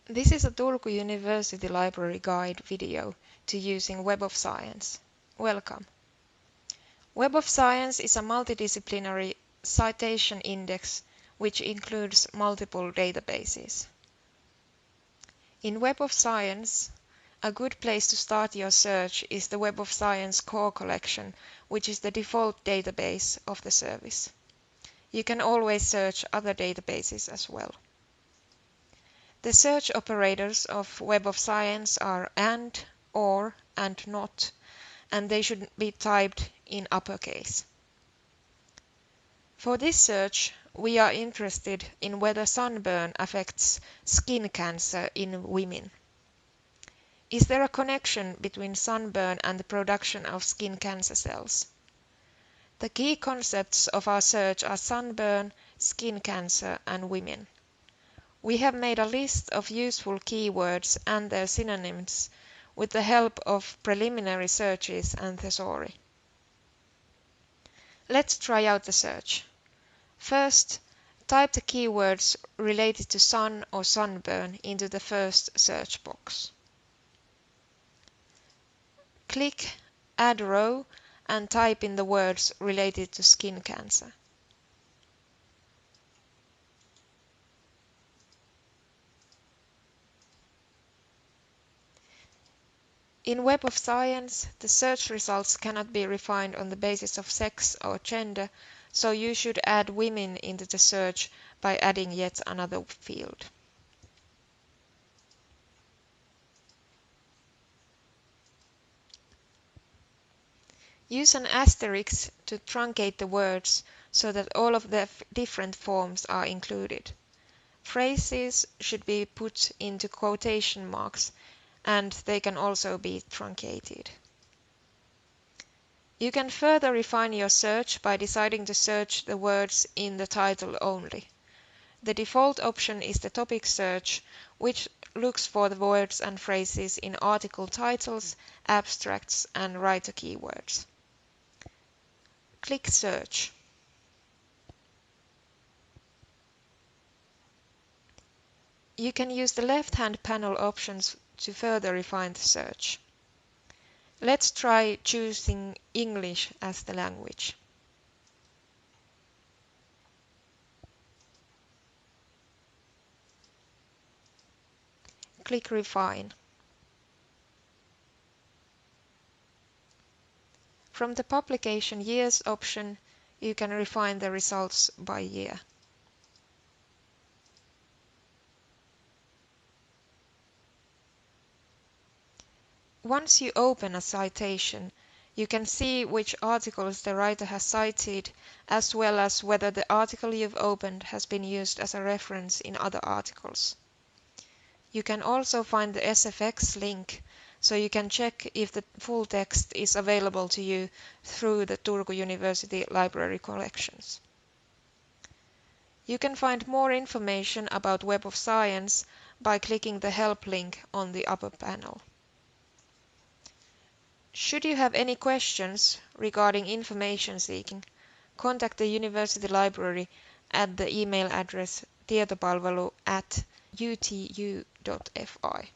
This is a Turku University Library Guide video to using Web of Science. Welcome. Web of Science is a multidisciplinary citation index which includes multiple databases. In Web of Science, a good place to start your search is the Web of Science core collection, which is the default database of the service. You can always search other databases as well. The search operators of Web of Science are and, or, and not, and they should be typed in uppercase. For this search, we are interested in whether sunburn affects skin cancer in women. Is there a connection between sunburn and the production of skin cancer cells? The key concepts of our search are sunburn, skin cancer, and women. We have made a list of useful keywords and their synonyms with the help of preliminary searches and thesauri. Let's try out the search. First, type the keywords related to sun or sunburn into the first search box. Click Add Row and type in the words related to skin cancer. In Web of Science, the search results cannot be refined on the basis of sex or gender, so you should add women into the search by adding yet another field. Use an asterisk to truncate the words so that all of the different forms are included. Phrases should be put into quotation marks, and they can also be truncated. You can further refine your search by deciding to search the words in the title only. The default option is the topic search, which looks for the words and phrases in article titles, abstracts, and writer keywords. Click Search. You can use the left-hand panel options to further refine the search. Let's try choosing English as the language. Click Refine. From the Publication Years option, you can refine the results by year. Once you open a citation, you can see which articles the writer has cited, as well as whether the article you've opened has been used as a reference in other articles. You can also find the SFX link, so you can check if the full text is available to you through the Turku University Library collections. You can find more information about Web of Science by clicking the Help link on the upper panel. Should you have any questions regarding information seeking, contact the University Library at the email address tietopalvelu@utu.fi.